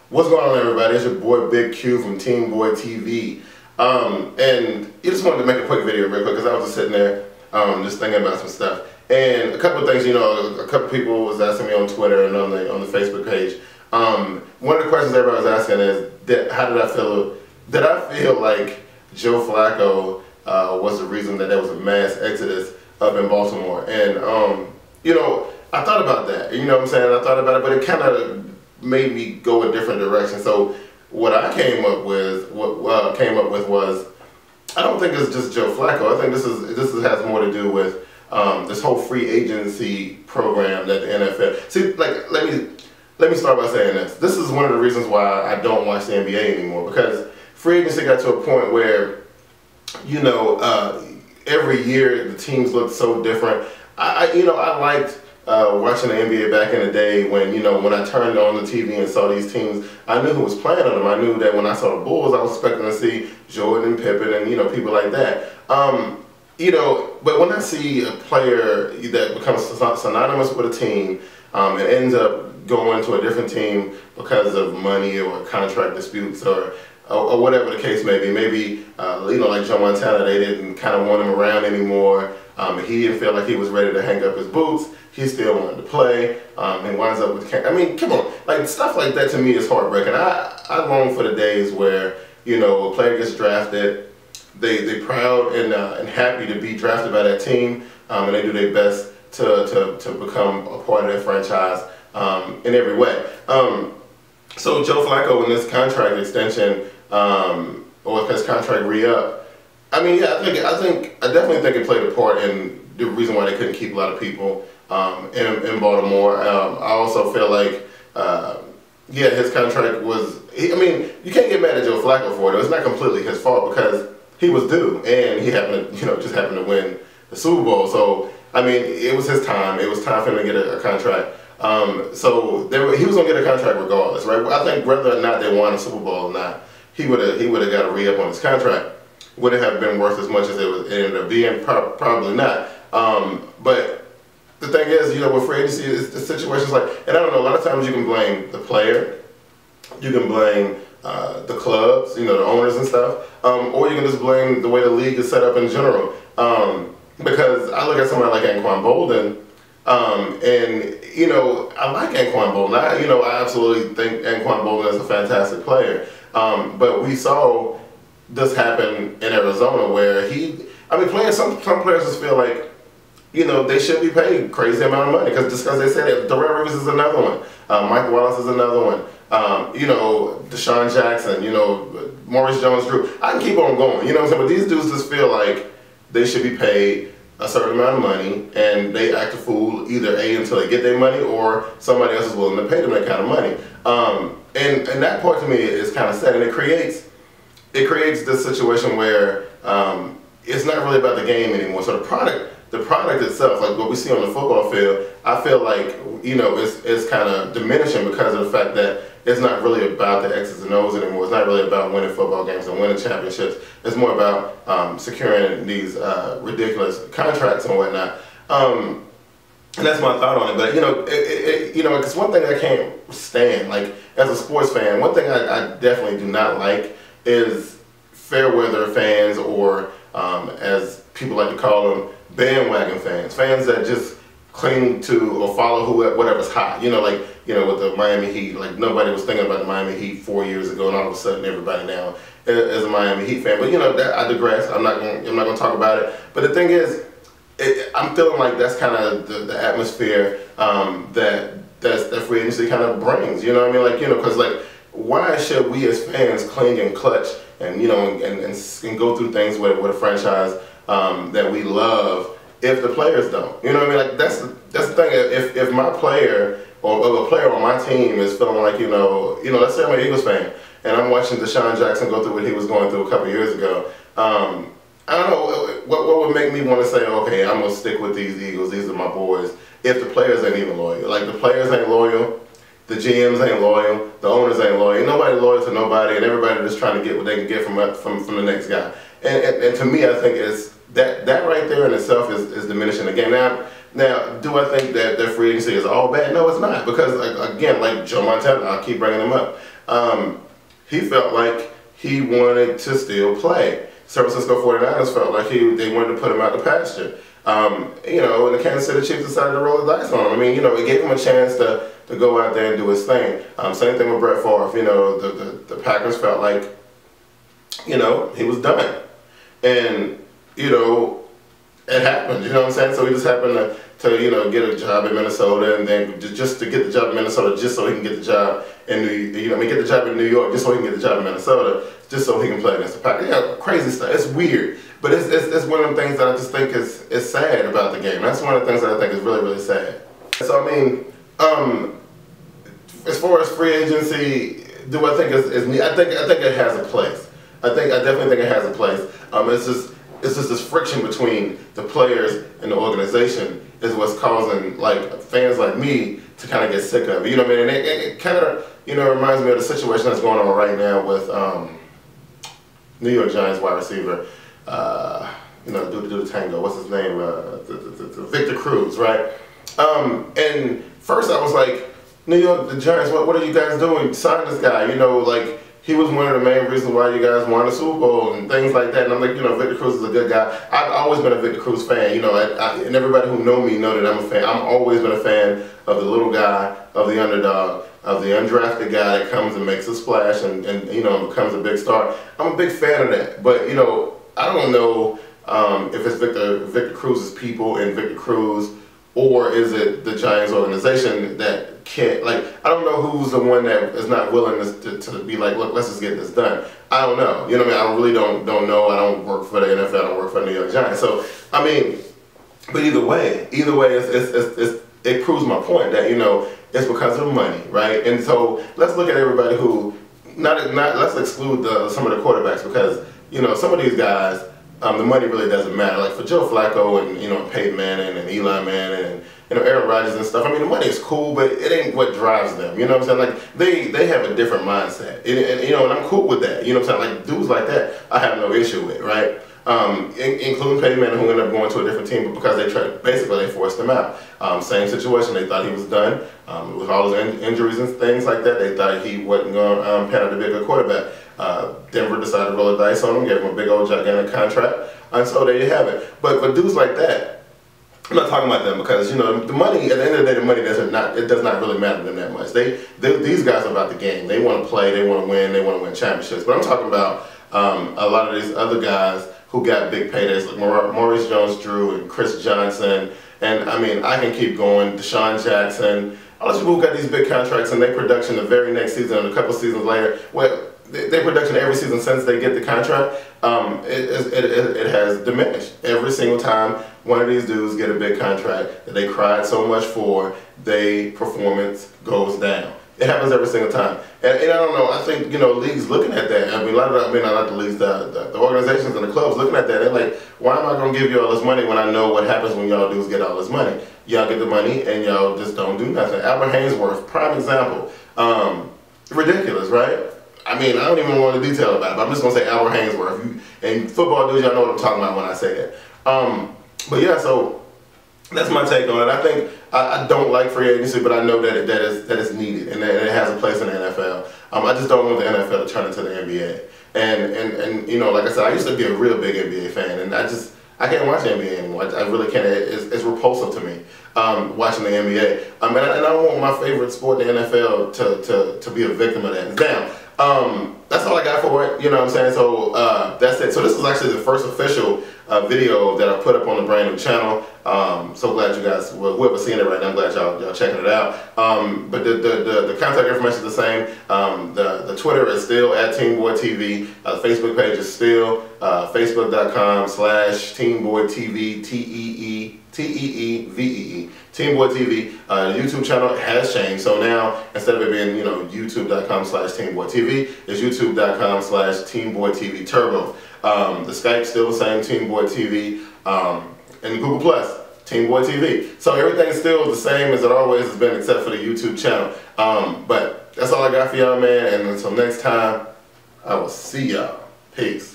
What's going on, everybody? It's your boy Big Q from TeamBoydTV. And I just wanted to make a quick video real quick because I was just sitting there just thinking about some stuff. And a couple of things, a couple of people was asking me on Twitter and on the Facebook page. One of the questions everybody was asking is, how did I feel? Did I feel like Joe Flacco was the reason that there was a mass exodus up in Baltimore? And I thought about that. You know what I'm saying? I thought about it, but it kind of made me go a different direction. So what I came up with, was, I don't think it's just Joe Flacco. I think this has more to do with this whole free agency program that the NFL. See, like let me start by saying this. This is one of the reasons why I don't watch the NBA anymore, because free agency got to a point where every year the teams look so different. I liked watching the NBA back in the day when I turned on the TV and saw these teams, I knew who was playing on them. I knew that when I saw the Bulls, I was expecting to see Jordan and Pippen and people like that. But when I see a player that becomes synonymous with a team and ends up going to a different team because of money or contract disputes or whatever the case may be, maybe like Joe Montana, they didn't kind of want him around anymore. He didn't feel like he was ready to hang up his boots. He still wanted to play, and winds up with. I mean, come on, like stuff like that to me is heartbreaking. I long for the days where a player gets drafted, they proud and happy to be drafted by that team, and they do their best to become a part of their franchise in every way. So Joe Flacco in this contract extension or his contract re-up, I mean, yeah, I definitely think it played a part in the reason why they couldn't keep a lot of people in Baltimore. I also feel like, his contract was. I mean, you can't get mad at Joe Flacco for it. It's not completely his fault because he was due, and he happened to, just happened to win the Super Bowl. So I mean, it was his time. It was time for him to get a contract. So he was gonna get a contract regardless, right? I think whether or not they won a Super Bowl or not, he would have got a re-up on his contract. Would it have been worth as much as it ended up being? Probably not. But the thing is, with free agency, the situation's like, and I don't know, a lot of times you can blame the player, you can blame the clubs, the owners and stuff, or you can just blame the way the league is set up in general. Because I look at somebody like Anquan Bolden, and I like Anquan Bolden. I absolutely think Anquan Bolden is a fantastic player. But we saw this happen in Arizona where some players just feel like, they should be paid crazy amount of money because they said it. Darrell Rivers is another one. Mike Wallace is another one. Deshaun Jackson, Maurice Jones-Drew. I can keep on going, what I'm saying? But these dudes just feel like they should be paid a certain amount of money, and they act a fool either until they get their money or somebody else is willing to pay them that kind of money. And that part to me is kind of sad, and it creates this situation where it's not really about the game anymore. So the product itself, like what we see on the football field, I feel like it's kind of diminishing because of the fact that it's not really about the X's and O's anymore. It's not really about winning football games and winning championships. It's more about securing these ridiculous contracts and whatnot. And that's my thought on it. But it's one thing I can't stand. Like as a sports fan, one thing I definitely do not like is fair weather fans, or as people like to call them, bandwagon fans. Fans that just cling to or follow whatever's hot. With the Miami Heat, like nobody was thinking about the Miami Heat 4 years ago, and all of a sudden everybody now is a Miami Heat fan. But I digress. I'm not going to talk about it. But the thing is, I'm feeling like that's kind of the atmosphere that free agency kind of brings. You know what I mean? Because why should we as fans cling and clutch and and go through things with a franchise that we love if the players don't? You know what I mean? Like that's the thing. If my player or a player on my team is feeling like let's say I'm an Eagles fan and I'm watching Deshaun Jackson go through what he was going through a couple years ago. I don't know what would make me want to say, okay, I'm gonna stick with these Eagles. These are my boys. If the players ain't even loyal, like the players ain't loyal, the GMs ain't loyal, the owners ain't loyal. Ain't nobody loyal to nobody, and everybody just trying to get what they can get from the next guy. And to me, I think it's that right there in itself is diminishing the game. Now, do I think that free agency is all bad? No, it's not, because again, like Joe Montana, I'll keep bringing him up. he felt like he wanted to still play. San Francisco 49ers felt like they wanted to put him out the pasture. You know, and the Kansas City Chiefs decided to roll the dice on him. I mean, you know, it gave him a chance to go out there and do his thing. Same thing with Brett Favre. You know, the Packers felt like, you know, he was done. And, you know, it happened, you know what I'm saying? So he just happened to you know, get a job in Minnesota, and then just to get the job in Minnesota just so he can get the job in get the job in New York just so he can get the job in Minnesota, just so he can play against the Packers. You know, crazy stuff. It's weird. But it's one of the things that I just think is sad about the game. That's one of the things that I think is really, really sad. So, I mean, as far as free agency, do I think is neat? I think it has a place. I definitely think it has a place. It's just this friction between the players and the organization is what's causing like fans like me to kind of get sick of it. You know what I mean? And it kind of, you know, reminds me of the situation that's going on right now with New York Giants wide receiver, you know, do the tango. What's his name? The Victor Cruz, right? And first I was like, New York, the Giants, what are you guys doing? Sign this guy. You know, like, he was one of the main reasons why you guys won the Super Bowl and things like that. And I'm like, you know, Victor Cruz is a good guy. I've always been a Victor Cruz fan. You know, and everybody who know me know that I'm a fan. I've always been a fan of the little guy, of the underdog, of the undrafted guy that comes and makes a splash and you know, becomes a big star. I'm a big fan of that. But, you know, I don't know if it's Victor Cruz's people and Victor Cruz, or is it the Giants organization that can't, like, I don't know who's the one that is not willing to be like, look, let's just get this done. I don't know. You know what I mean? I really don't know. I don't work for the NFL. I don't work for the New York Giants. So, I mean, but either way, it proves my point that, you know, it's because of money, right? And so let's look at everybody who, let's exclude some of the quarterbacks, because, you know, some of these guys, the money really doesn't matter. Like for Joe Flacco and, you know, Peyton Manning and Eli Manning and, you know, Aaron Rodgers and stuff. I mean, the money is cool, but it ain't what drives them. You know what I'm saying? Like they have a different mindset, and you know, and I'm cool with that. You know what I'm saying? Like dudes like that, I have no issue with, right? Including Peyton Manning, who ended up going to a different team, but because they forced him out. Same situation. They thought he was done with all his injuries and things like that. They thought he wasn't going to pan out to be a good quarterback. Denver decided to roll the dice on him, gave him a big old gigantic contract, and so there you have it. But dudes like that, I'm not talking about them because, you know, the money, at the end of the day, the money does not really matter to them that much. These guys are about the game. They want to play, they want to win championships. But I'm talking about a lot of these other guys who got big paydays, like Maurice Jones-Drew and Chris Johnson, and I mean, I can keep going, Deshaun Jackson, all those people who got these big contracts and their production the very next season and a couple seasons later, well, their production every season since they get the contract, it has diminished. Every single time one of these dudes get a big contract that they cried so much for, their performance goes down. It happens every single time. And I don't know, I think, you know, leagues looking at that, I mean, not the leagues, the organizations and the clubs looking at that, they're like, why am I going to give you all this money when I know what happens when y'all dudes get all this money? Y'all get the money and y'all just don't do nothing. Albert Haynesworth, prime example. Ridiculous, right? I mean, I don't even want to detail about it, but I'm just going to say Albert Haynesworth. And football dudes, y'all know what I'm talking about when I say that. But yeah, so that's my take on it. I think I don't like free agency, but I know that that is needed and that it has a place in the NFL. I just don't want the NFL to turn into the NBA. And you know, like I said, I used to be a real big NBA fan, and I can't watch the NBA anymore. I really can't. It's repulsive to me watching the NBA. And I don't want my favorite sport, the NFL, to be a victim of that. Damn. That's all I got for it, you know what I'm saying? So that's it. So this is actually the first official video that I put up on the brand new channel. So glad you guys, whoever's seeing it right now, I'm glad y'all checking it out. But the contact information is the same. The Twitter is still at TeamBoydTV. The Facebook page is still facebook.com/TeamBoydTV, TeeVee. TeamBoydTV. YouTube channel has changed, so now instead of it being, you know, youtube.com/TeamBoydTV, it's youtube.com/TeamBoydTV Turbo. The Skype's still the same, TeamBoydTV, and Google Plus, TeamBoydTV. So everything's still the same as it always has been, except for the YouTube channel. But that's all I got for y'all, man. And until next time, I will see y'all. Peace.